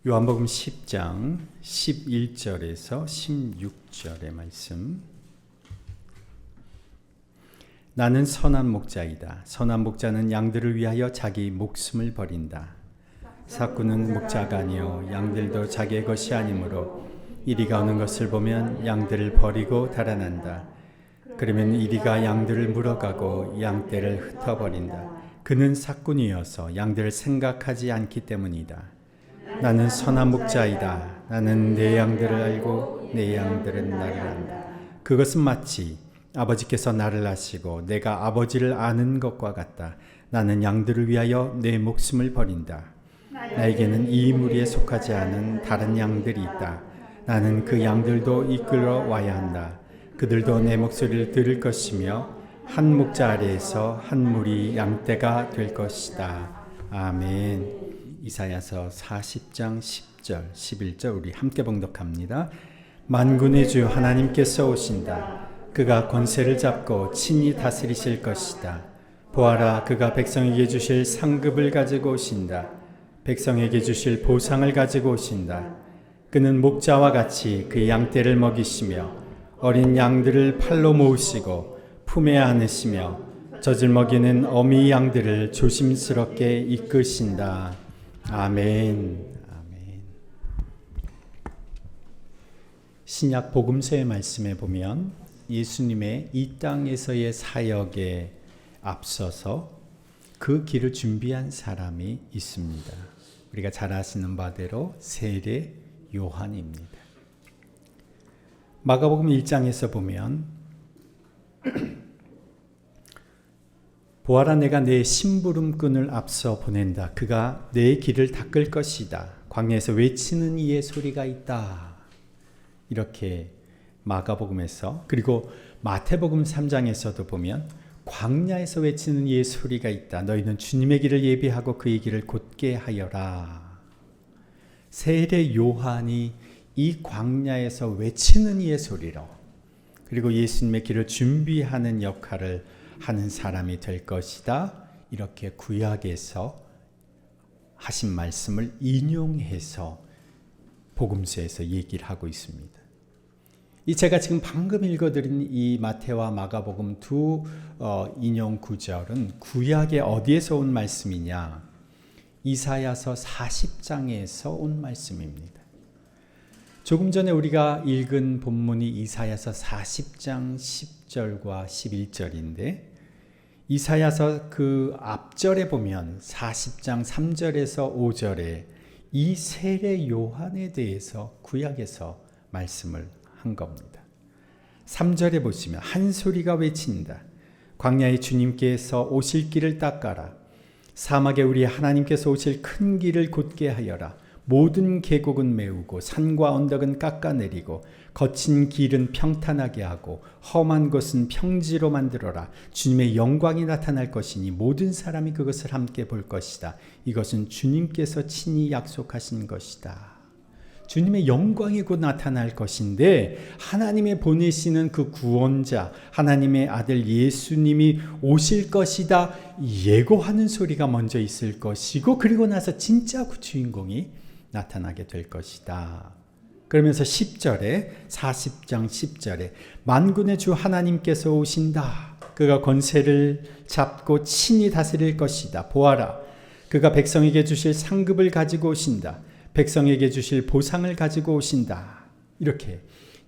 요한복음 10장 11절에서 16절의 말씀. 나는 선한 목자이다. 선한 목자는 양들을 위하여 자기 목숨을 버린다. 삭구는 목자가 아니요 양들도 자기의 것이 아니므로 이리가 오는 것을 보면 양들을 버리고 달아난다. 그러면 이리가 양들을 물어가고 양떼를 흩어버린다. 그는 삭군이어서 양들을 생각하지 않기 때문이다. 나는 선한 목자이다. 나는 내 양들을 알고 내 양들은 나를 안다. 그것은 마치 아버지께서 나를 아시고 내가 아버지를 아는 것과 같다. 나는 양들을 위하여 내 목숨을 버린다. 나에게는 이 무리에 속하지 않은 다른 양들이 있다. 나는 그 양들도 이끌어 와야 한다. 그들도 내 목소리를 들을 것이며 한 목자 아래에서 한 무리 양떼가 될 것이다. 아멘. 이사야서 40장 10절 11절 우리 함께 봉독합니다. 만군의 주 하나님께서 오신다. 그가 권세를 잡고 친히 다스리실 것이다. 보아라, 그가 백성에게 주실 상급을 가지고 오신다. 백성에게 주실 보상을 가지고 오신다. 그는 목자와 같이 그 양떼를 먹이시며 어린 양들을 팔로 모으시고 품에 안으시며 젖을 먹이는 어미 양들을 조심스럽게 이끄신다. 아멘. 아멘. 신약 복음서의 말씀에 보면 예수님의 이 땅에서의 사역에 앞서서 그 길을 준비한 사람이 있습니다. 우리가 잘 아시는 바대로 세례 요한입니다. 마가복음 1장에서 보면 보아라, 내가 내 심부름꾼을 앞서 보낸다. 그가 내 길을 닦을 것이다. 광야에서 외치는 이의 소리가 있다. 이렇게 마가복음에서, 그리고 마태복음 3장에서도 보면 광야에서 외치는 이의 소리가 있다. 너희는 주님의 길을 예비하고 그의 길을 곧게 하여라. 세례 요한이 이 광야에서 외치는 이의 소리로, 그리고 예수님의 길을 준비하는 역할을 하는 사람이 될 것이다. 이렇게 구약에서 하신 말씀을 인용해서 복음서에서 얘기를 하고 있습니다. 이 제가 지금 방금 읽어드린 이 마태와 마가복음 두 인용 구절은 구약에 어디에서 온 말씀이냐? 이사야서 40장에서 온 말씀입니다. 조금 전에 우리가 읽은 본문이 이사야서 40장 10절과 11절인데 이사야서 그 앞절에 보면 40장 3절에서 5절에 이 세례 요한에 대해서 구약에서 말씀을 한 겁니다. 3절에 보시면 한 소리가 외친다. 광야에 주님께서 오실 길을 닦아라. 사막에 우리 하나님께서 오실 큰 길을 곧게 하여라. 모든 계곡은 메우고 산과 언덕은 깎아내리고 거친 길은 평탄하게 하고 험한 곳은 평지로 만들어라. 주님의 영광이 나타날 것이니 모든 사람이 그것을 함께 볼 것이다. 이것은 주님께서 친히 약속하신 것이다. 주님의 영광이 곧 나타날 것인데 하나님의 보내시는 그 구원자, 하나님의 아들 예수님이 오실 것이다 예고하는 소리가 먼저 있을 것이고, 그리고 나서 진짜 그 주인공이 나타나게 될 것이다. 그러면서 10절에 40장 10절에 만군의 주 하나님께서 오신다. 그가 권세를 잡고 친히 다스릴 것이다. 보아라, 그가 백성에게 주실 상급을 가지고 오신다. 백성에게 주실 보상을 가지고 오신다. 이렇게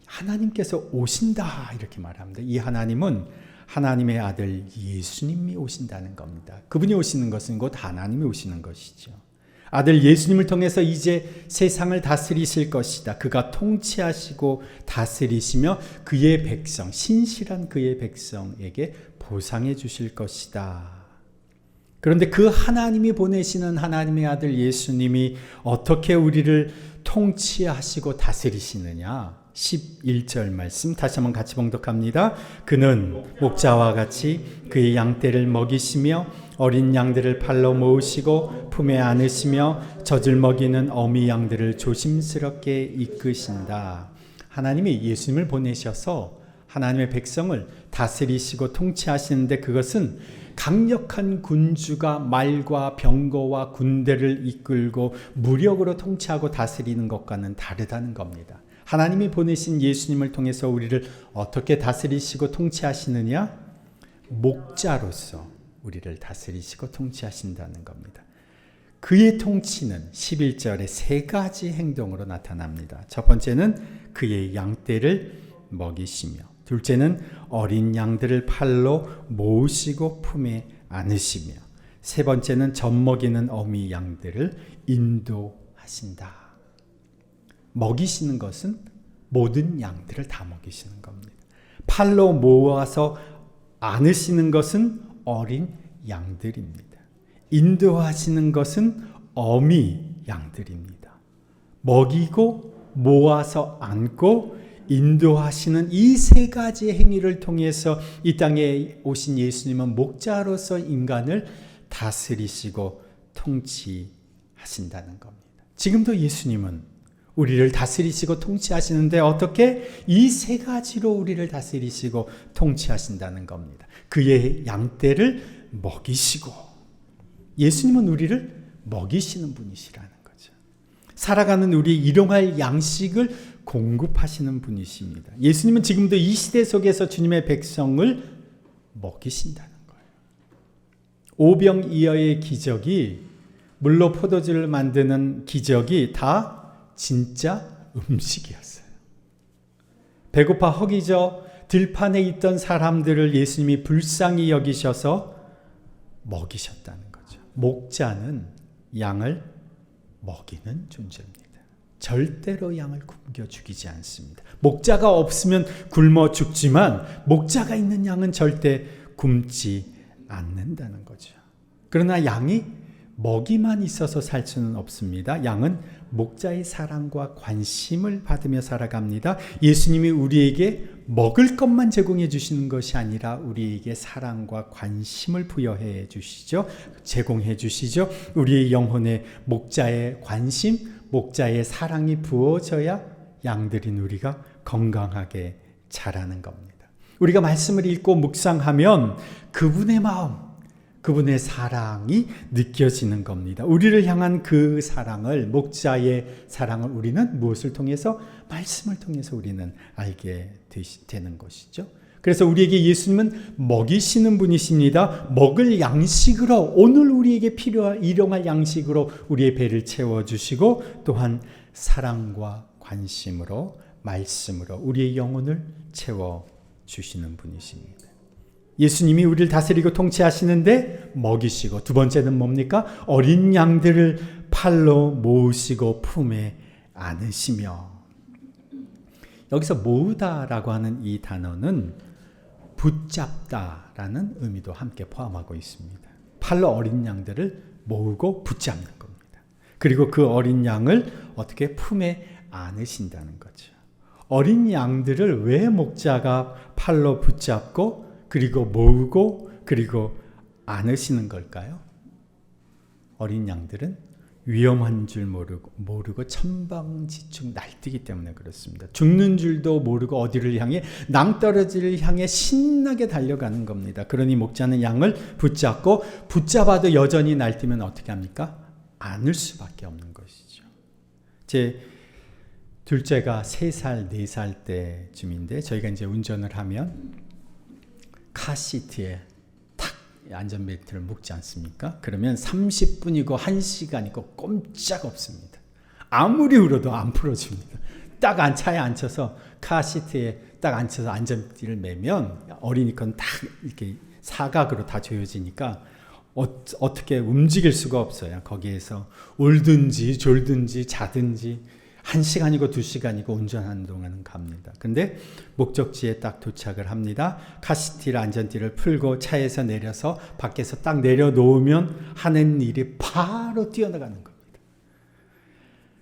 하나님께서 오신다 이렇게 말합니다. 이 하나님은 하나님의 아들 예수님이 오신다는 겁니다. 그분이 오시는 것은 곧 하나님이 오시는 것이죠. 아들 예수님을 통해서 이제 세상을 다스리실 것이다. 그가 통치하시고 다스리시며 그의 백성, 신실한 그의 백성에게 보상해 주실 것이다. 그런데 그 하나님이 보내시는 하나님의 아들 예수님이 어떻게 우리를 통치하시고 다스리시느냐? 11절 말씀 다시 한번 같이 봉독합니다. 그는 목자와 같이 그의 양떼를 먹이시며 어린 양들을 팔로 모으시고 품에 안으시며 젖을 먹이는 어미 양들을 조심스럽게 이끄신다. 하나님이 예수님을 보내셔서 하나님의 백성을 다스리시고 통치하시는데 그것은 강력한 군주가 말과 병거와 군대를 이끌고 무력으로 통치하고 다스리는 것과는 다르다는 겁니다. 하나님이 보내신 예수님을 통해서 우리를 어떻게 다스리시고 통치하시느냐? 목자로서 우리를 다스리시고 통치하신다는 겁니다. 그의 통치는 11절에 세 가지 행동으로 나타납니다. 첫 번째는 그의 양떼를 먹이시며, 둘째는 어린 양들을 팔로 모으시고 품에 안으시며, 세 번째는 젖먹이는 어미 양들을 인도하신다. 먹이시는 것은 모든 양들을 다 먹이시는 겁니다. 팔로 모아서 안으시는 것은 어린 양들입니다. 인도하시는 것은 어미 양들입니다. 먹이고 모아서 안고 인도하시는 이 세 가지 행위를 통해서 이 땅에 오신 예수님은 목자로서 인간을 다스리시고 통치하신다는 겁니다. 지금도 예수님은 우리를 다스리시고 통치하시는데 어떻게? 이 세 가지로 우리를 다스리시고 통치하신다는 겁니다. 그의 양떼를 먹이시고, 예수님은 우리를 먹이시는 분이시라는 거죠. 살아가는 우리 일용할 양식을 공급하시는 분이십니다. 예수님은 지금도 이 시대 속에서 주님의 백성을 먹이신다는 거예요. 오병이어의 기적이, 물로 포도주를 만드는 기적이 다 진짜 음식이었어요. 배고파 허기져 들판에 있던 사람들을 예수님이 불쌍히 여기셔서 먹이셨다는 거죠. 목자는 양을 먹이는 존재입니다. 절대로 양을 굶겨 죽이지 않습니다. 목자가 없으면 굶어 죽지만 목자가 있는 양은 절대 굶지 않는다는 거죠. 그러나 양이 먹이만 있어서 살 수는 없습니다. 양은 목자의 사랑과 관심을 받으며 살아갑니다. 예수님이 우리에게 먹을 것만 제공해 주시는 것이 아니라 우리에게 사랑과 관심을 부여해 주시죠. 제공해 주시죠. 우리의 영혼에 목자의 관심, 목자의 사랑이 부어져야 양들인 우리가 건강하게 자라는 겁니다. 우리가 말씀을 읽고 묵상하면 그분의 마음, 그분의 사랑이 느껴지는 겁니다. 우리를 향한 그 사랑을, 목자의 사랑을 우리는 무엇을 통해서? 말씀을 통해서 우리는 알게 되는 것이죠. 그래서 우리에게 예수님은 먹이시는 분이십니다. 먹을 양식으로, 오늘 우리에게 필요한 일용할 양식으로 우리의 배를 채워주시고, 또한 사랑과 관심으로, 말씀으로 우리의 영혼을 채워주시는 분이십니다. 예수님이 우리를 다스리고 통치하시는데 먹이시고, 두 번째는 뭡니까? 어린 양들을 팔로 모으시고 품에 안으시며. 여기서 모으다라고 하는 이 단어는 붙잡다라는 의미도 함께 포함하고 있습니다. 팔로 어린 양들을 모으고 붙잡는 겁니다. 그리고 그 어린 양을 어떻게 품에 안으신다는 거죠. 어린 양들을 왜 목자가 팔로 붙잡고 그리고 모으고 그리고 안으시는 걸까요? 어린 양들은 위험한 줄 모르고 천방지축 날뛰기 때문에 그렇습니다. 죽는 줄도 모르고 어디를 향해, 낭떠러지를 향해 신나게 달려가는 겁니다. 그러니 목자는 양을 붙잡고, 붙잡아도 여전히 날뛰면 어떻게 합니까? 안을 수밖에 없는 것이죠. 제 둘째가 3살, 4살 때쯤인데, 저희가 이제 운전을 하면 카시트에 탁 안전벨트를 묶지 않습니까? 그러면 30분이고 1시간이고 꼼짝 없습니다. 아무리 울어도 안 풀어줍니다. 딱 차에 앉혀서 카시트에 딱 앉혀서 안전벨트를 매면 어리니까 딱 이렇게 사각으로 다 조여지니까 어떻게 움직일 수가 없어요. 거기에서 울든지 졸든지 자든지 1시간이고 2시간이고 운전하는 동안은 갑니다. 근데 목적지에 딱 도착을 합니다. 카시트를, 안전띠를 풀고 차에서 내려서 밖에서 딱 내려놓으면 하는 일이 바로 뛰어나가는 겁니다.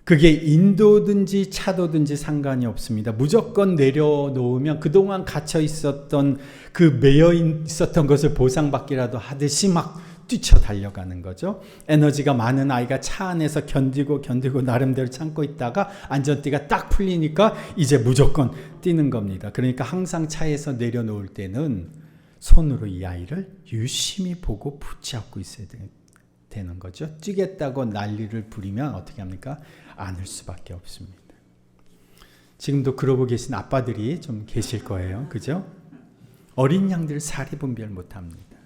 그게 인도든지 차도든지 상관이 없습니다. 무조건 내려놓으면 그동안 갇혀 있었던, 그 매여 있었던 것을 보상받기라도 하듯이 막 뛰쳐 달려가는 거죠. 에너지가 많은 아이가 차 안에서 견디고 나름대로 참고 있다가 안전띠가 딱 풀리니까 이제 무조건 뛰는 겁니다. 그러니까 항상 차에서 내려놓을 때는 손으로 이 아이를 유심히 보고 붙잡고 있어야 되는 거죠. 찌겠다고 난리를 부리면 어떻게 합니까? 안을 수밖에 없습니다. 지금도 그러고 계신 아빠들이 좀 계실 거예요. 그죠? 어린 양들 사리 분별 못합니다.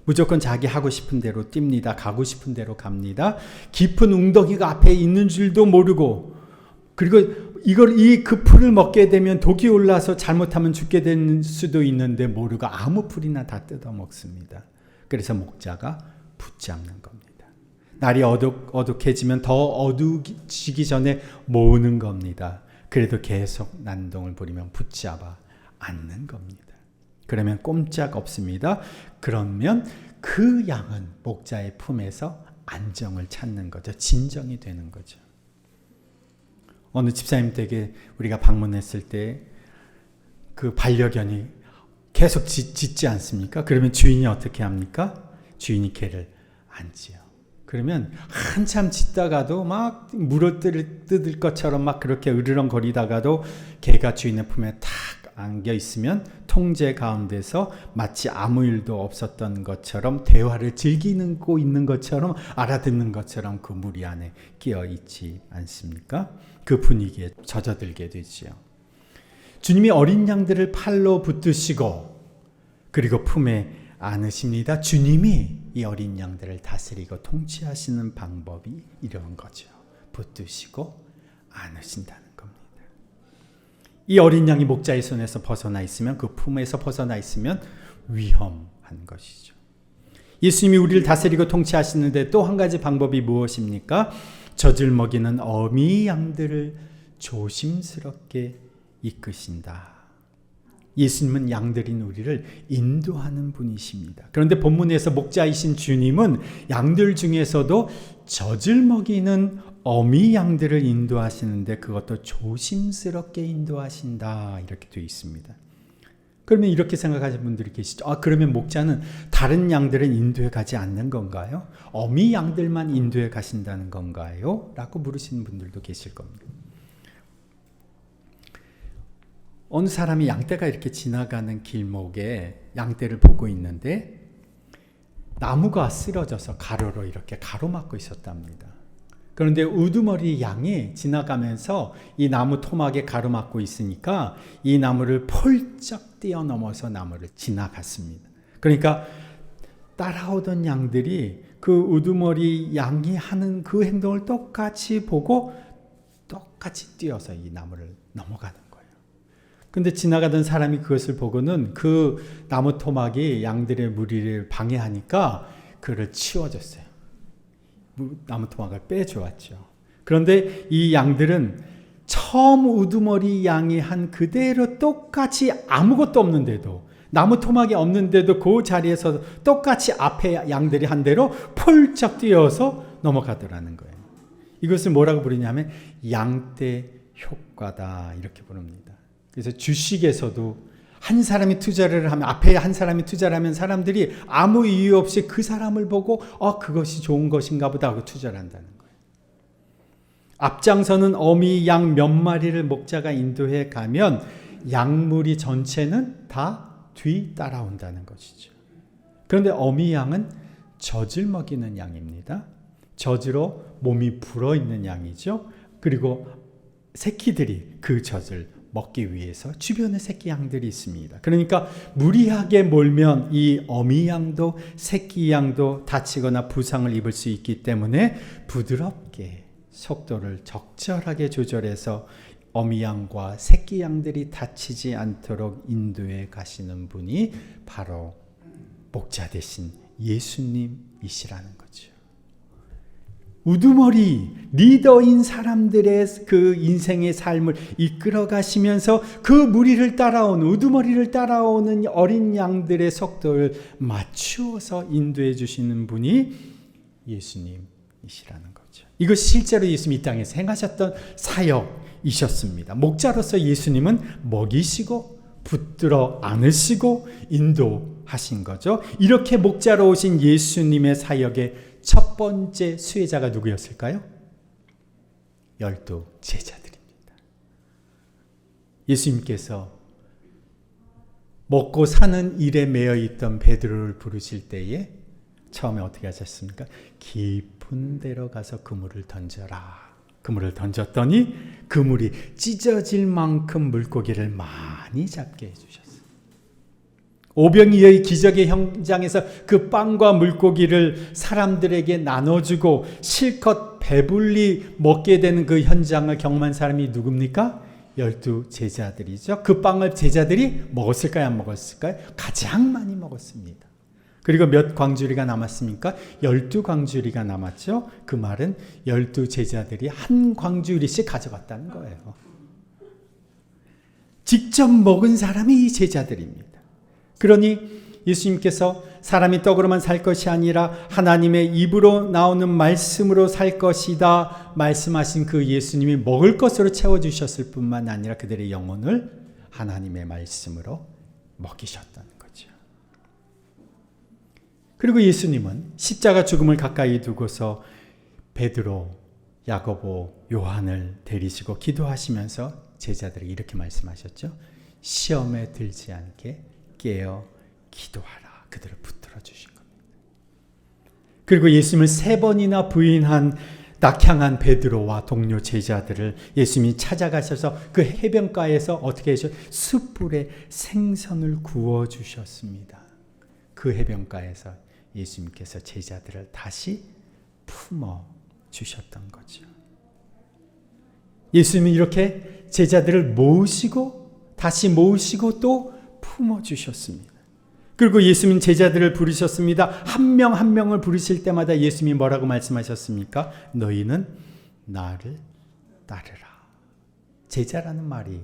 무조건 자기 하고 싶은 대로 뜁니다. 가고 싶은 대로 갑니다. 깊은 웅덩이가 앞에 있는 줄도 모르고, 그리고 그 풀을 먹게 되면 독이 올라서 잘못하면 죽게 될 수도 있는데 모르고 아무 풀이나 다 뜯어 먹습니다. 그래서 목자가 붙잡는 겁니다. 날이 어둑해지면 더 어두워지기 전에 모으는 겁니다. 그래도 계속 난동을 부리면 붙잡아 안는 겁니다. 그러면 꼼짝 없습니다. 그러면 그 양은 목자의 품에서 안정을 찾는 거죠. 진정이 되는 거죠. 어느 집사님 댁에 우리가 방문했을 때 그 반려견이 계속 짖지 않습니까? 그러면 주인이 어떻게 합니까? 주인이 개를 안지요. 그러면 한참 짖다가도 막 물어뜯을 것처럼 막 그렇게 으르렁거리다가도 개가 주인의 품에 탁 안겨 있으면 통제 가운데서 마치 아무 일도 없었던 것처럼 대화를 즐기고 있는 것처럼 알아듣는 것처럼 그 무리 안에 끼어 있지 않습니까? 그 분위기에 젖어들게 되지요. 주님이 어린 양들을 팔로 붙드시고 그리고 품에 안으십니다. 주님이 이 어린 양들을 다스리고 통치하시는 방법이 이런 거죠. 붙드시고 안으신다는 겁니다. 이 어린 양이 목자의 손에서 벗어나 있으면, 그 품에서 벗어나 있으면 위험한 것이죠. 예수님이 우리를 다스리고 통치하시는데 또 한 가지 방법이 무엇입니까? 젖을 먹이는 어미 양들을 조심스럽게 이끄신다. 예수님은 양들인 우리를 인도하는 분이십니다. 그런데 본문에서 목자이신 주님은 양들 중에서도 젖을 먹이는 어미 양들을 인도하시는데 그것도 조심스럽게 인도하신다, 이렇게 되어 있습니다. 그러면 이렇게 생각하시는 분들이 계시죠. 그러면 목자는 다른 양들은 인도해 가지 않는 건가요? 어미 양들만 인도해 가신다는 건가요? 라고 물으시는 분들도 계실 겁니다. 어느 사람이 양떼가 이렇게 지나가는 길목에 양떼를 보고 있는데 나무가 쓰러져서 가로로 이렇게 가로막고 있었답니다. 그런데 우두머리 양이 지나가면서 이 나무 토막에 가로막고 있으니까 이 나무를 펄쩍 뛰어넘어서 나무를 지나갔습니다. 그러니까 따라오던 양들이 그 우두머리 양이 하는 그 행동을 똑같이 보고 똑같이 뛰어서 이 나무를 넘어가는 거예요. 근데 지나가던 사람이 그것을 보고는 그 나무 토막이 양들의 무리를 방해하니까 그를 치워줬어요. 나무 토막을 빼주었죠. 그런데 이 양들은 처음 우두머리 양이 한 그대로 똑같이 아무것도 없는데도, 나무 토막이 없는데도 그 자리에서 똑같이 앞에 양들이 한 대로 펄쩍 뛰어서 넘어가더라는 거예요. 이것을 뭐라고 부르냐면 양떼 효과다, 이렇게 부릅니다. 그래서 주식에서도 한 사람이 투자를 하면, 앞에 한 사람이 투자를 하면 사람들이 아무 이유 없이 그 사람을 보고 그것이 좋은 것인가 보다 하고 투자를 한다는 거예요. 앞장서는 어미 양 몇 마리를 목자가 인도해 가면 양무리 전체는 다 뒤 따라온다는 것이죠. 그런데 어미 양은 젖을 먹이는 양입니다. 젖으로 몸이 불어있는 양이죠. 그리고 새끼들이 그 젖을 먹기 위해서 주변에 새끼 양들이 있습니다. 그러니까 무리하게 몰면 이 어미 양도 새끼 양도 다치거나 부상을 입을 수 있기 때문에 부드럽게 속도를 적절하게 조절해서 어미 양과 새끼 양들이 다치지 않도록 인도해 가시는 분이 바로 목자 되신 예수님이시라는 거죠. 우두머리 리더인 사람들의 그 인생의 삶을 이끌어 가시면서 그 무리를 따라오는, 우두머리를 따라오는 어린 양들의 속도를 맞추어서 인도해 주시는 분이 예수님이시라는 거죠. 이것이 실제로 예수님이 이 땅에서 행하셨던 사역이셨습니다. 목자로서 예수님은 먹이시고 붙들어 안으시고 인도하신 거죠. 이렇게 목자로 오신 예수님의 사역의 첫 번째 수혜자가 누구였을까요? 12 제자들입니다. 예수님께서 먹고 사는 일에 매여 있던 베드로를 부르실 때에 처음에 어떻게 하셨습니까? 깊은 데로 가서 그물을 던져라. 그물을 던졌더니 그물이 찢어질 만큼 물고기를 많이 잡게 해주셨어요. 오병이어의 기적의 현장에서 그 빵과 물고기를 사람들에게 나눠주고 실컷 배불리 먹게 되는 그 현장을 경험한 사람이 누굽니까? 12 제자들이죠. 그 빵을 제자들이 먹었을까요? 안 먹었을까요? 가장 많이 먹었습니다. 그리고 몇 광주리가 남았습니까? 12광주리가 남았죠. 그 말은 12 제자들이 한 광주리씩 가져갔다는 거예요. 직접 먹은 사람이 이 제자들입니다. 그러니 예수님께서 사람이 떡으로만 살 것이 아니라 하나님의 입으로 나오는 말씀으로 살 것이다 말씀하신 그 예수님이 먹을 것으로 채워주셨을 뿐만 아니라 그들의 영혼을 하나님의 말씀으로 먹이셨다는 거죠. 그리고 예수님은 십자가 죽음을 가까이 두고서 베드로, 야고보, 요한을 데리시고 기도하시면서 제자들에게 이렇게 말씀하셨죠. 시험에 들지 않게 깨어 기도하라. 그들을 붙들어 주신 겁니다. 그리고 예수님을 3번이나 부인한 낙향한 베드로와 동료 제자들을 예수님이 찾아가셔서 그 해변가에서 어떻게 하셨어요? 숯불에 생선을 구워 주셨습니다. 그 해변가에서 예수님께서 제자들을 다시 품어 주셨던 거죠. 예수님은 이렇게 제자들을 모으시고 다시 모으시고 또 품어 주셨습니다. 그리고 예수님은 제자들을 부르셨습니다. 한 명 한 명을 부르실 때마다 예수님이 뭐라고 말씀하셨습니까? 너희는 나를 따르라. 제자라는 말이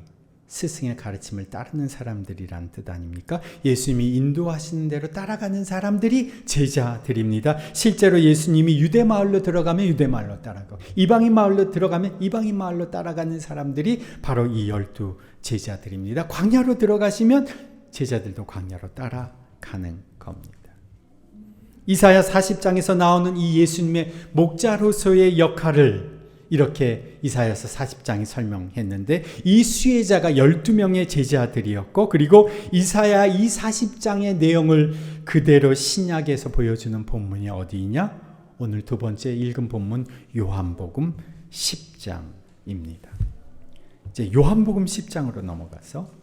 스승의 가르침을 따르는 사람들이란 뜻 아닙니까? 예수님이 인도하시는 대로 따라가는 사람들이 제자들입니다. 실제로 예수님이 유대 마을로 들어가면 유대 마을로 따라가고 이방인 마을로 들어가면 이방인 마을로 따라가는 사람들이 바로 이 12 제자들입니다. 광야로 들어가시면 제자들도 광야로 따라가는 겁니다. 이사야 40장에서 나오는 이 예수님의 목자로서의 역할을 이렇게 이사야서 40장이 설명했는데 이 수혜자가 12명의 제자들이었고 그리고 이사야 이 40장의 내용을 그대로 신약에서 보여주는 본문이 어디이냐? 오늘 두 번째 읽은 본문 요한복음 10장입니다. 이제 요한복음 10장으로 넘어가서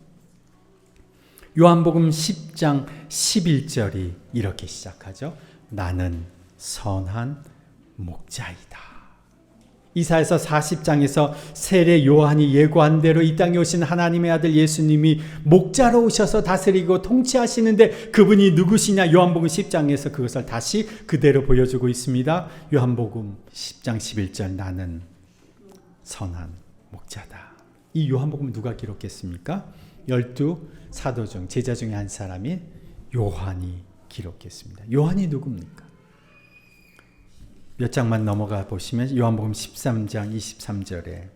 요한복음 10장 11절이 이렇게 시작하죠. 나는 선한 목자이다. 이사야서 40장에서 세례 요한이 예고한 대로 이 땅에 오신 하나님의 아들 예수님이 목자로 오셔서 다스리고 통치하시는데 그분이 누구시냐? 요한복음 10장에서 그것을 다시 그대로 보여주고 있습니다. 요한복음 10장 11절 나는 선한 목자다. 이 요한복음 누가 기록했습니까? 12 사도 중 제자 중에 한 사람인 요한이 기록했습니다. 요한이 누굽니까? 몇 장만 넘어가 보시면 요한복음 13장 23절에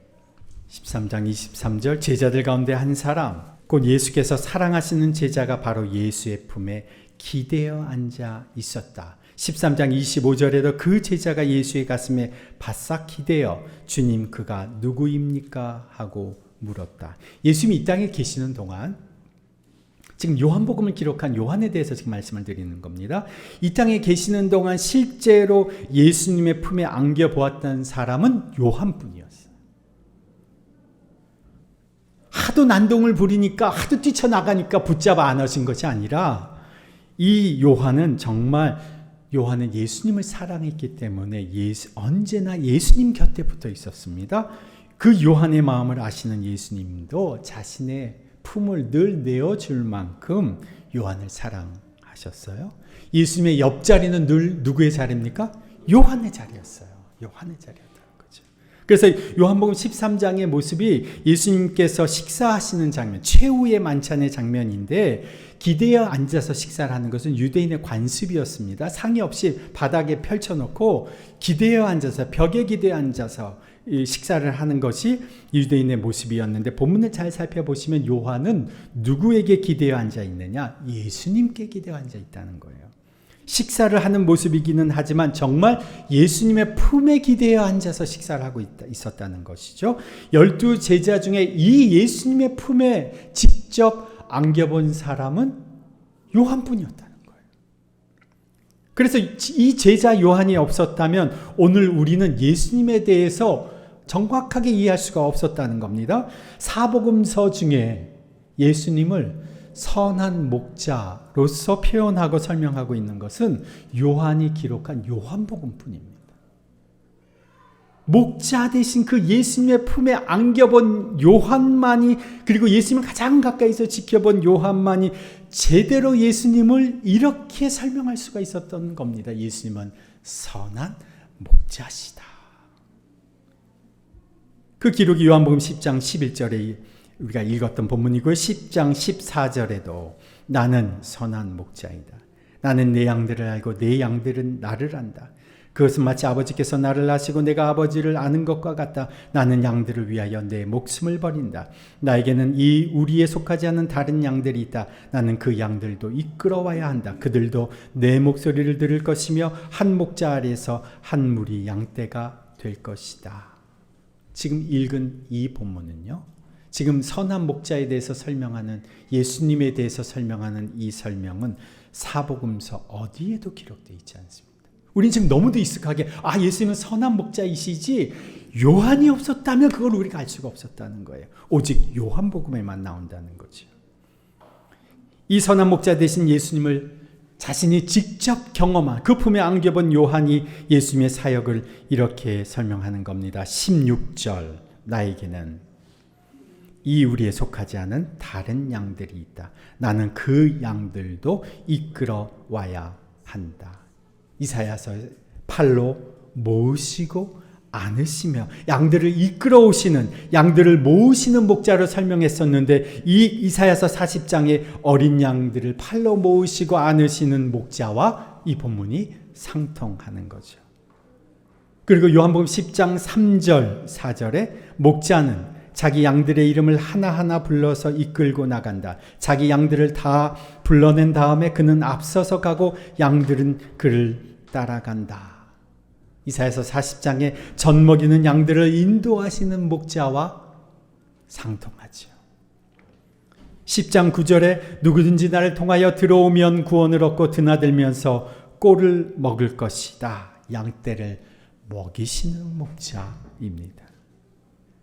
13장 23절 제자들 가운데 한 사람 곧 예수께서 사랑하시는 제자가 바로 예수의 품에 기대어 앉아 있었다. 13장 25절에도 그 제자가 예수의 가슴에 바싹 기대어 주님 그가 누구입니까? 하고 물었다. 예수님이 이 땅에 계시는 동안 지금 요한복음을 기록한 요한에 대해서 지금 말씀을 드리는 겁니다. 이 땅에 계시는 동안 실제로 예수님의 품에 안겨보았던 사람은 요한뿐이었어요. 하도 난동을 부리니까 하도 뛰쳐나가니까 붙잡아 안으신 것이 아니라 이 요한은 정말 요한은 예수님을 사랑했기 때문에 언제나 예수님 곁에 붙어 있었습니다. 그 요한의 마음을 아시는 예수님도 자신의 품을 늘 내어줄 만큼 요한을 사랑하셨어요. 예수님의 옆자리는 늘 누구의 자리입니까? 요한의 자리였어요. 요한의 자리였다는 거죠. 그래서 요한복음 13장의 모습이 예수님께서 식사하시는 장면, 최후의 만찬의 장면인데 기대어 앉아서 식사를 하는 것은 유대인의 관습이었습니다. 상의 없이 바닥에 펼쳐놓고 기대어 앉아서 벽에 기대어 앉아서 식사를 하는 것이 유대인의 모습이었는데 본문을 잘 살펴보시면 요한은 누구에게 기대어 앉아 있느냐? 예수님께 기대어 앉아 있다는 거예요. 식사를 하는 모습이기는 하지만 정말 예수님의 품에 기대어 앉아서 식사를 하고 있었다는 것이죠. 12 제자 중에 이 예수님의 품에 직접 안겨본 사람은 요한뿐이었다는 거예요. 그래서 이 제자 요한이 없었다면 오늘 우리는 예수님에 대해서 정확하게 이해할 수가 없었다는 겁니다. 사복음서 중에 예수님을 선한 목자로서 표현하고 설명하고 있는 것은 요한이 기록한 요한복음뿐입니다. 목자 대신 그 예수님의 품에 안겨본 요한만이, 그리고 예수님을 가장 가까이서 지켜본 요한만이 제대로 예수님을 이렇게 설명할 수가 있었던 겁니다. 예수님은 선한 목자시다. 그 기록이 요한복음 10장 11절에 우리가 읽었던 본문이고요. 10장 14절에도 나는 선한 목자이다. 나는 내 양들을 알고 내 양들은 나를 안다. 그것은 마치 아버지께서 나를 아시고 내가 아버지를 아는 것과 같다. 나는 양들을 위하여 내 목숨을 버린다. 나에게는 이 우리에 속하지 않은 다른 양들이 있다. 나는 그 양들도 이끌어와야 한다. 그들도 내 목소리를 들을 것이며 한 목자 아래에서 한 무리 양떼가 될 것이다. 지금 읽은 이 본문은요, 지금 선한 목자에 대해서 설명하는, 예수님에 대해서 설명하는 이 설명은 사복음서 어디에도 기록되어 있지 않습니다. 우린 지금 너무도 익숙하게 예수님은 선한 목자이시지, 요한이 없었다면 그걸 우리가 알 수가 없었다는 거예요. 오직 요한복음에만 나온다는 거죠. 이 선한 목자 대신 예수님을 자신이 직접 경험한, 그 품에 안겨본 요한이 예수님의 사역을 이렇게 설명하는 겁니다. 16절, 나에게는 이 우리에 속하지 않은 다른 양들이 있다. 나는 그 양들도 이끌어 와야 한다. 이사야서 팔로 모으시고 안으시며 양들을 이끌어 오시는, 양들을 모으시는 목자로 설명했었는데, 이 이사야서 40장의 어린 양들을 팔로 모으시고 안으시는 목자와 이 본문이 상통하는 거죠. 그리고 요한복음 10장 3절 4절에 목자는 자기 양들의 이름을 하나하나 불러서 이끌고 나간다. 자기 양들을 다 불러낸 다음에 그는 앞서서 가고 양들은 그를 따라간다. 이사야서 40장에 젖 먹이는 양들을 인도하시는 목자와 상통하죠. 10장 9절에 누구든지 나를 통하여 들어오면 구원을 얻고 드나들면서 꼴을 먹을 것이다. 양떼를 먹이시는 목자입니다.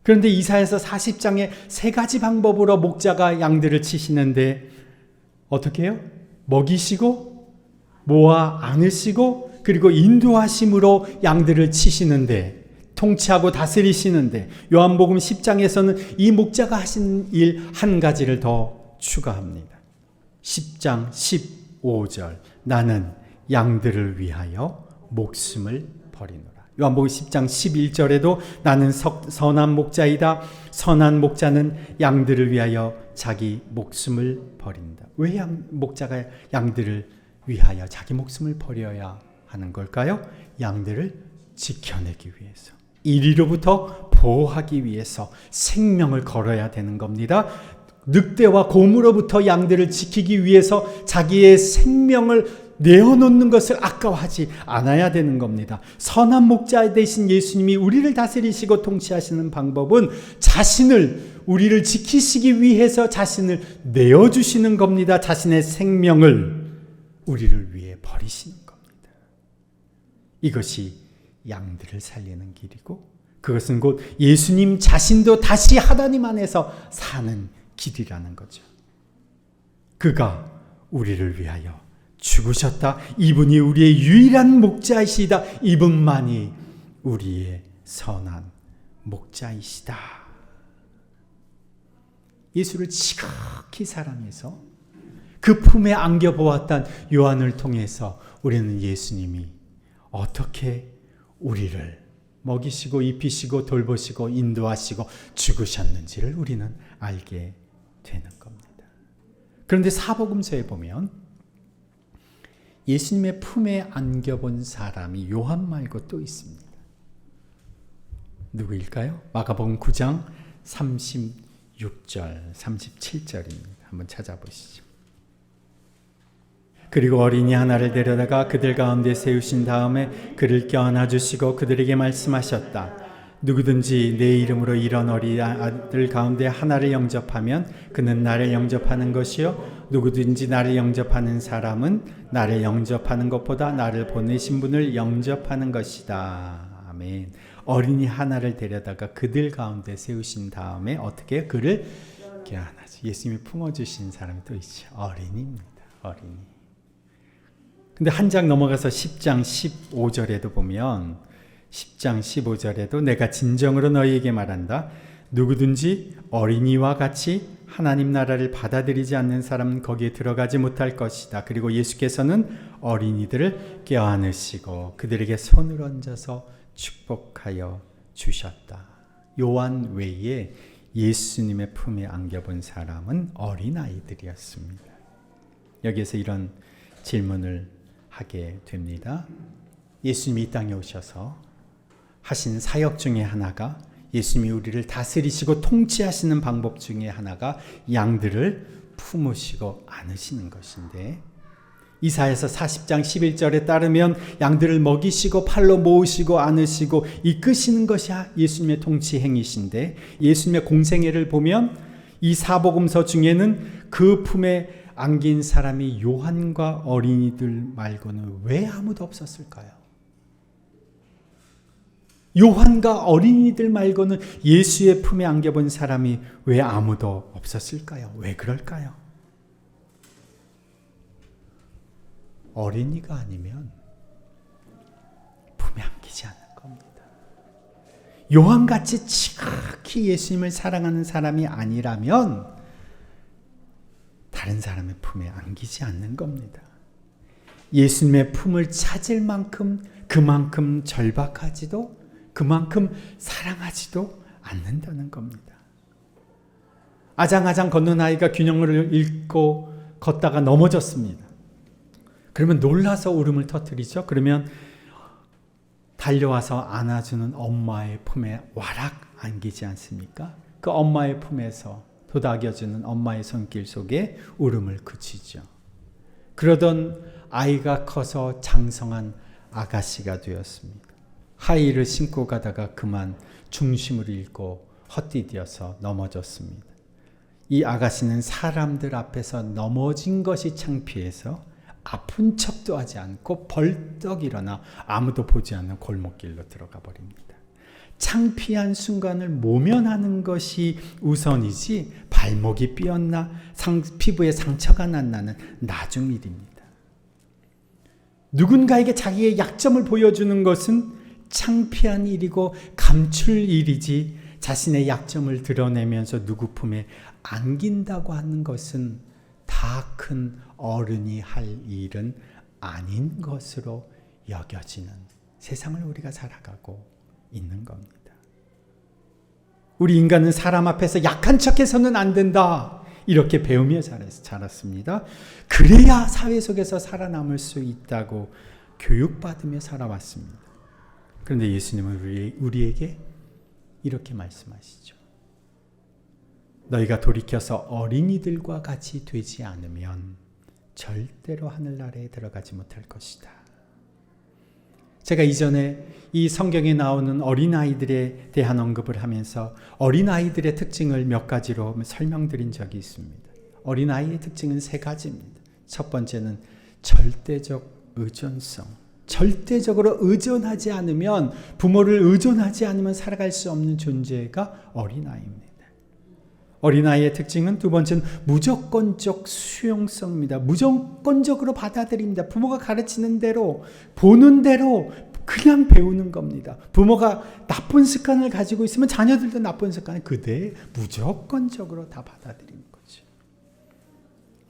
그런데 이사야서 40장에 세 가지 방법으로 목자가 양들을 치시는데 어떻게 해요? 먹이시고 모아 안으시고 그리고 인도하심으로 양들을 치시는데, 통치하고 다스리시는데, 요한복음 10장에서는 이 목자가 하신 일 한 가지를 더 추가합니다. 10장 15절, 나는 양들을 위하여 목숨을 버리노라. 요한복음 10장 11절에도 나는 선한 목자이다. 선한 목자는 양들을 위하여 자기 목숨을 버린다. 왜 목자가 양들을 위하여 자기 목숨을 버려야 하는 걸까요? 양들을 지켜내기 위해서, 이리로부터 보호하기 위해서 생명을 걸어야 되는 겁니다. 늑대와 곰으로부터 양들을 지키기 위해서 자기의 생명을 내어놓는 것을 아까워하지 않아야 되는 겁니다. 선한 목자 대신 예수님이 우리를 다스리시고 통치하시는 방법은 우리를 지키시기 위해서 자신을 내어주시는 겁니다. 자신의 생명을 우리를 위해 버리시는 겁니다. 이것이 양들을 살리는 길이고, 그것은 곧 예수님 자신도 다시 하나님 안에서 사는 길이라는 거죠. 그가 우리를 위하여 죽으셨다. 이분이 우리의 유일한 목자이시다. 이분만이 우리의 선한 목자이시다. 예수를 지극히 사랑해서 그 품에 안겨보았던 요한을 통해서 우리는 예수님이 어떻게 우리를 먹이시고 입히시고 돌보시고 인도하시고 죽으셨는지를 우리는 알게 되는 겁니다. 그런데 사복음서에 보면 예수님의 품에 안겨본 사람이 요한 말고 또 있습니다. 누구일까요? 마가복음 9장 36절, 37절입니다. 한번 찾아보시죠. 그리고 어린이 하나를 데려다가 그들 가운데 세우신 다음에 그를 껴안아 주시고 그들에게 말씀하셨다. 누구든지 내 이름으로 이런 어린 아들 가운데 하나를 영접하면 그는 나를 영접하는 것이요 누구든지 나를 영접하는 사람은 나를 영접하는 것보다 나를 보내신 분을 영접하는 것이다. 아멘. 어린이 하나를 데려다가 그들 가운데 세우신 다음에 어떻게 그를 껴안아주. 예수님이 품어주신 사람이 또 있죠. 어린이입니다. 어린이. 근데 한 장 넘어가서 10장 15절에도 보면 10장 15절에도 내가 진정으로 너희에게 말한다. 누구든지 어린이와 같이 하나님 나라를 받아들이지 않는 사람은 거기에 들어가지 못할 것이다. 그리고 예수께서는 어린이들을 껴안으시고 그들에게 손을 얹어서 축복하여 주셨다. 요한 외에 예수님의 품에 안겨본 사람은 어린아이들이었습니다. 여기에서 이런 질문을 하게 됩니다. 예수님이 이 땅에 오셔서 하신 사역 중에 하나가 예수님이 우리를 다스리시고 통치하시는 방법 중에 하나가 양들을 품으시고 안으시는 것인데 이사야서 40장 11절에 따르면 양들을 먹이시고 팔로 모으시고 안으시고 이끄시는 것이 예수님의 통치 행위신데 예수님의 공생애를 보면 이 사복음서 중에는 그 품에 안긴 사람이 요한과 어린이들 말고는 왜 아무도 없었을까요? 요한과 어린이들 말고는 예수의 품에 안겨본 사람이 왜 아무도 없었을까요? 왜 그럴까요? 어린이가 아니면 품에 안기지 않는 겁니다. 요한같이 지극히 예수님을 사랑하는 사람이 아니라면 다른 사람의 품에 안기지 않는 겁니다. 예수님의 품을 찾을 만큼 그만큼 절박하지도 그만큼 사랑하지도 않는다는 겁니다. 아장아장 걷는 아이가 균형을 잃고 걷다가 넘어졌습니다. 그러면 놀라서 울음을 터뜨리죠. 그러면 달려와서 안아주는 엄마의 품에 와락 안기지 않습니까? 그 엄마의 품에서 도닥여주는 엄마의 손길 속에 울음을 그치죠. 그러던 아이가 커서 장성한 아가씨가 되었습니다. 하이힐을 신고 가다가 그만 중심을 잃고 헛디뎌서 넘어졌습니다. 이 아가씨는 사람들 앞에서 넘어진 것이 창피해서 아픈 척도 하지 않고 벌떡 일어나 아무도 보지 않는 골목길로 들어가 버립니다. 창피한 순간을 모면하는 것이 우선이지 발목이 삐었나 피부에 상처가 났나는 나중 일입니다. 누군가에게 자기의 약점을 보여주는 것은 창피한 일이고 감출 일이지 자신의 약점을 드러내면서 누구 품에 안긴다고 하는 것은 다 큰 어른이 할 일은 아닌 것으로 여겨지는 세상을 우리가 살아가고 있는 겁니다. 우리 인간은 사람 앞에서 약한 척해서는 안 된다. 이렇게 배우며 자랐습니다. 그래야 사회 속에서 살아남을 수 있다고 교육받으며 살아왔습니다. 그런데 예수님은 우리에게 이렇게 말씀하시죠. 너희가 돌이켜서 어린이들과 같이 되지 않으면 절대로 하늘나라에 들어가지 못할 것이다. 제가 이전에 이 성경에 나오는 어린아이들에 대한 언급을 하면서 어린아이들의 특징을 몇 가지로 설명드린 적이 있습니다. 어린아이의 특징은 세 가지입니다. 첫 번째는 절대적 의존성. 절대적으로 의존하지 않으면, 부모를 의존하지 않으면 살아갈 수 없는 존재가 어린아이입니다. 어린아이의 특징은 두 번째는 무조건적 수용성입니다. 무조건적으로 받아들입니다. 부모가 가르치는 대로, 보는 대로 그냥 배우는 겁니다. 부모가 나쁜 습관을 가지고 있으면 자녀들도 나쁜 습관을 그대로 무조건적으로 다 받아들이는 거죠.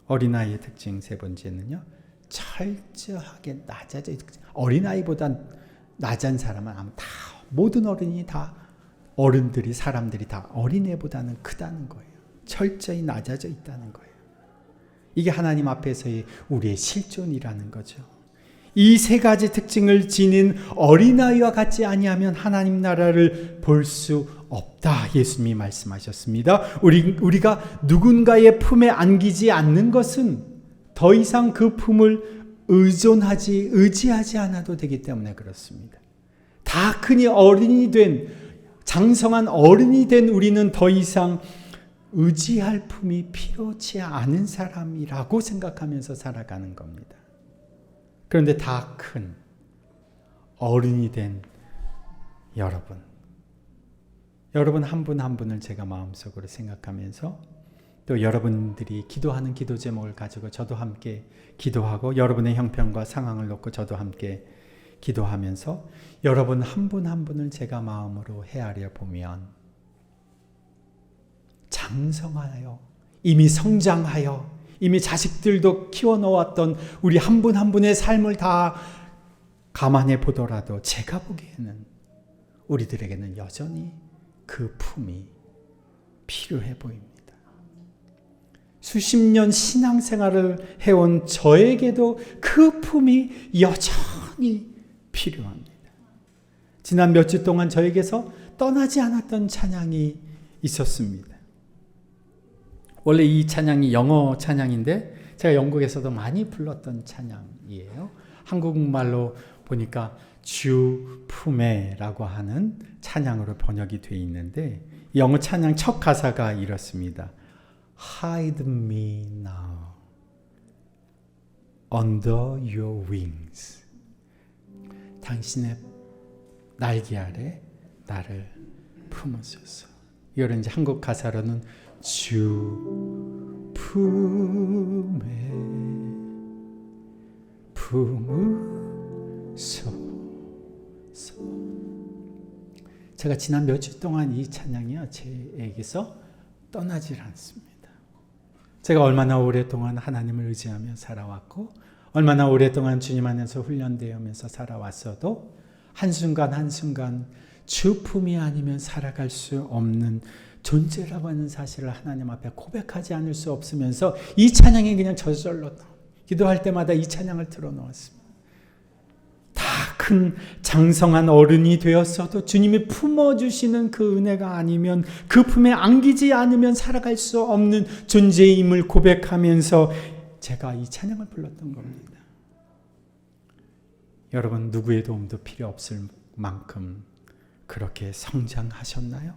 어린아이의 특징 세 번째는요, 철저하게 낮아져. 어린아이보다 낮은 사람은 아마 다, 모든 어른이 다, 어른들이, 사람들이 다 어린애보다는 크다는 거예요. 철저히 낮아져 있다는 거예요. 이게 하나님 앞에서의 우리의 실존이라는 거죠. 이 세 가지 특징을 지닌 어린아이와 같지 아니하면 하나님 나라를 볼 수 없다. 예수님이 말씀하셨습니다. 우리가 누군가의 품에 안기지 않는 것은 더 이상 그 품을 의지하지 않아도 되기 때문에 그렇습니다. 다 크니 어린이 된 장성한 어른이 된 우리는 더 이상 의지할 품이 필요치 않은 사람이라고 생각하면서 살아가는 겁니다. 그런데 다 큰 어른이 된 여러분 한 분 한 분을 제가 마음속으로 생각하면서 또 여러분들이 기도하는 기도 제목을 가지고 저도 함께 기도하고 여러분의 형편과 상황을 놓고 저도 함께 기도하면서 여러분 한 분 한 분을 제가 마음으로 헤아려 보면 장성하여 이미 성장하여 이미 자식들도 키워놓았던 우리 한 분 한 분의 삶을 다 감안해 보더라도 제가 보기에는 우리들에게는 여전히 그 품이 필요해 보입니다. 수십 년 신앙생활을 해온 저에게도 그 품이 여전히 필요합니다. 지난 몇 주 동안 저에게서 떠나지 않았던 찬양이 있었습니다. 원래 이 찬양이 영어 찬양인데 제가 영국에서도 많이 불렀던 찬양이에요. 한국말로 보니까 주 품에라고 하는 찬양으로 번역이 되어 있는데 영어 찬양 첫 가사가 이렇습니다. Hide me now under your wings. 당신의 날개 아래 나를 품으소서. 이걸 이제 한국 가사로는 주 품에 품으소서. 제가 지난 몇 주 동안 이 찬양이요 제에게서 떠나질 않습니다. 제가 얼마나 오랫동안 하나님을 의지하며 살아왔고 얼마나 오랫동안 주님 안에서 훈련되면서 살아왔어도 한순간 한순간 주 품이 아니면 살아갈 수 없는 존재라고 하는 사실을 하나님 앞에 고백하지 않을 수 없으면서 이 찬양이 그냥 저절로 기도할 때마다 이 찬양을 틀어놓았습니다. 다 큰 장성한 어른이 되었어도 주님이 품어주시는 그 은혜가 아니면 그 품에 안기지 않으면 살아갈 수 없는 존재임을 고백하면서 제가 이 찬양을 불렀던 겁니다. 여러분 누구의 도움도 필요 없을 만큼 그렇게 성장하셨나요?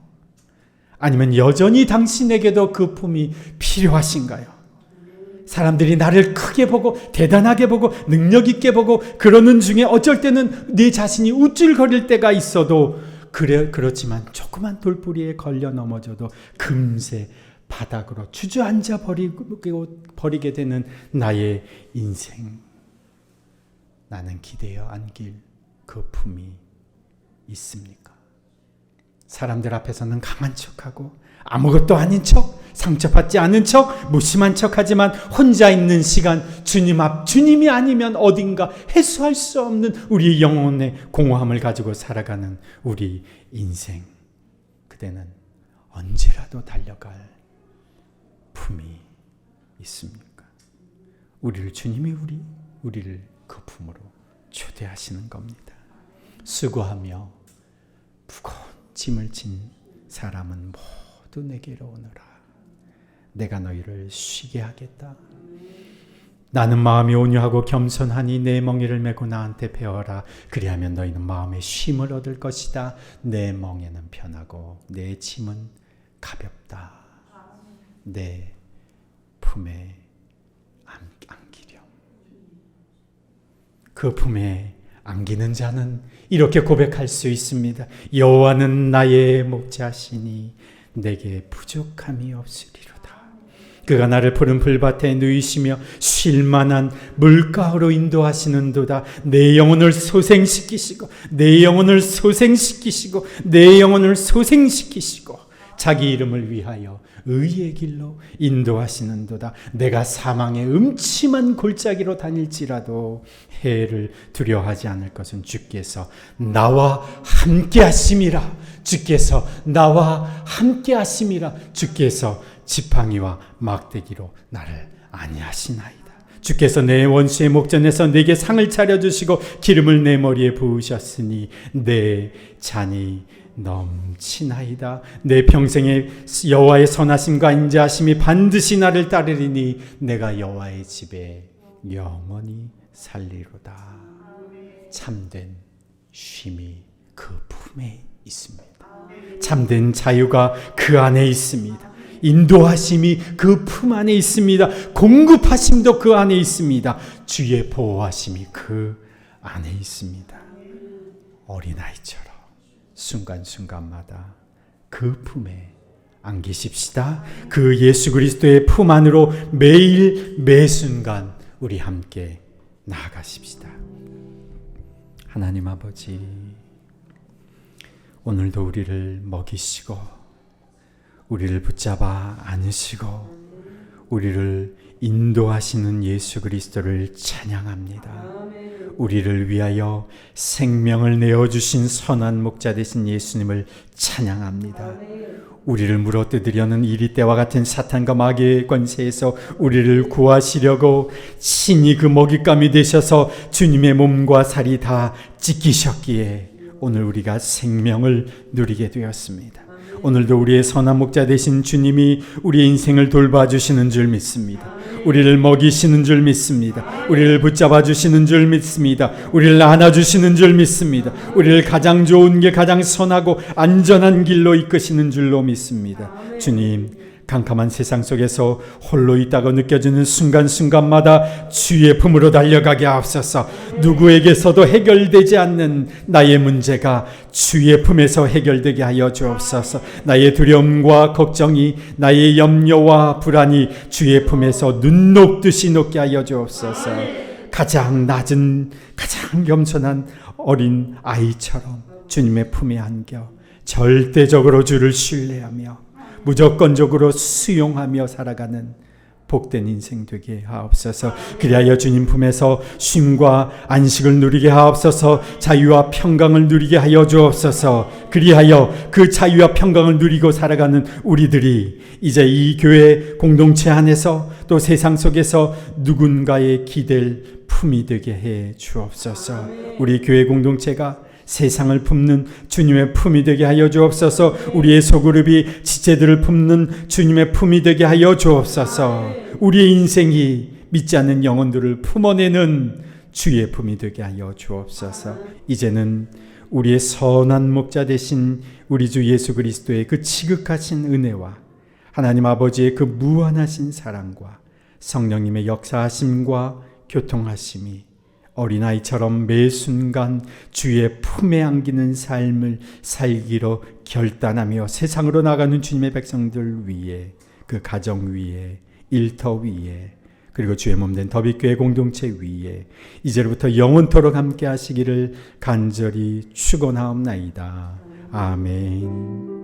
아니면 여전히 당신에게도 그 품이 필요하신가요? 사람들이 나를 크게 보고 대단하게 보고 능력 있게 보고 그러는 중에 어쩔 때는 내 자신이 우쭐거릴 때가 있어도 그렇지만 조그만 돌부리에 걸려 넘어져도 금세 바닥으로 주저앉아 버리게 되는 나의 인생. 나는 기대어 안길 그 품이 있습니까? 사람들 앞에서는 강한 척하고 아무것도 아닌 척, 상처받지 않은 척, 무심한 척하지만 혼자 있는 시간 주님이 아니면 어딘가 해소할 수 없는 우리 영혼의 공허함을 가지고 살아가는 우리 인생. 그대는 언제라도 달려갈 품이 있습니까? 주님이 우리를 그 품으로 초대하시는 겁니다. 수고하며 무거운 짐을 진 사람은 모두 내게로 오너라. 내가 너희를 쉬게 하겠다. 나는 마음이 온유하고 겸손하니 내 멍에를 메고 나한테 배워라. 그리하면 너희는 마음의 쉼을 얻을 것이다. 내 멍에는 편하고 내 짐은 가볍다. 내 품에 안기렴. 그 품에 안기는 자는 이렇게 고백할 수 있습니다. 여호와는 나의 목자시니 내게 부족함이 없으리로다. 그가 나를 푸른 풀밭에 누이시며 쉴만한 물가로 인도하시는도다. 내 영혼을 소생시키시고 내 영혼을 소생시키시고 내 영혼을 소생시키시고 자기 이름을 위하여 의의 길로 인도하시는도다. 내가 사망의 음침한 골짜기로 다닐지라도 해를 두려워하지 않을 것은 주께서 나와 함께 하심이라. 주께서 나와 함께 하심이라. 주께서 지팡이와 막대기로 나를 안위하시나이다. 주께서 내 원수의 목전에서 내게 상을 차려주시고 기름을 내 머리에 부으셨으니 내 잔이 넘치나이다. 내 평생에 여호와의 선하심과 인자하심이 반드시 나를 따르리니 내가 여호와의 집에 영원히 살리로다. 참된 쉼이 그 품에 있습니다. 참된 자유가 그 안에 있습니다. 인도하심이 그 품 안에 있습니다. 공급하심도 그 안에 있습니다. 주의 보호하심이 그 안에 있습니다. 어린아이처럼 순간순간마다 그 품에 안기십시다. 그 예수 그리스도의 품 안으로 매일 매순간 우리 함께 나아가십시다. 하나님 아버지, 오늘도 우리를 먹이시고 우리를 붙잡아 안으시고 우리를 인도하시는 예수 그리스도를 찬양합니다. 우리를 위하여 생명을 내어주신 선한 목자 되신 예수님을 찬양합니다. 우리를 물어뜯으려는 이리 때와 같은 사탄과 마귀의 권세에서 우리를 구하시려고 친히 그 먹잇감이 되셔서 주님의 몸과 살이 다 찢기셨기에 오늘 우리가 생명을 누리게 되었습니다. 오늘도 우리의 선한 목자 되신 주님이 우리의 인생을 돌봐주시는 줄 믿습니다. 우리를 먹이시는 줄 믿습니다. 우리를 붙잡아 주시는 줄 믿습니다. 우리를 안아주시는 줄 믿습니다. 우리를 가장 좋은 게 가장 선하고 안전한 길로 이끄시는 줄로 믿습니다. 주님, 캄캄한 세상 속에서 홀로 있다고 느껴지는 순간순간마다 주의 품으로 달려가게 하옵소서. 누구에게서도 해결되지 않는 나의 문제가 주의 품에서 해결되게 하여 주옵소서. 나의 두려움과 걱정이, 나의 염려와 불안이 주의 품에서 눈 녹듯이 녹게 하여 주옵소서. 가장 낮은, 가장 겸손한 어린 아이처럼 주님의 품에 안겨 절대적으로 주를 신뢰하며 무조건적으로 수용하며 살아가는 복된 인생 되게 하옵소서. 그리하여 주님 품에서 쉼과 안식을 누리게 하옵소서. 자유와 평강을 누리게 하여 주옵소서. 그리하여 그 자유와 평강을 누리고 살아가는 우리들이 이제 이 교회 공동체 안에서 또 세상 속에서 누군가의 기댈 품이 되게 해 주옵소서. 우리 교회 공동체가 세상을 품는 주님의 품이 되게 하여 주옵소서. 우리의 소그룹이 지체들을 품는 주님의 품이 되게 하여 주옵소서. 우리의 인생이 믿지 않는 영혼들을 품어내는 주의 품이 되게 하여 주옵소서. 이제는 우리의 선한 목자 되신 우리 주 예수 그리스도의 그 지극하신 은혜와 하나님 아버지의 그 무한하신 사랑과 성령님의 역사하심과 교통하심이 어린아이처럼 매 순간 주의 품에 안기는 삶을 살기로 결단하며 세상으로 나가는 주님의 백성들 위에, 그 가정 위에, 일터 위에, 그리고 주의 몸된 더비교회 공동체 위에 이제부터 영원토록 함께 하시기를 간절히 축원하옵나이다. 아멘.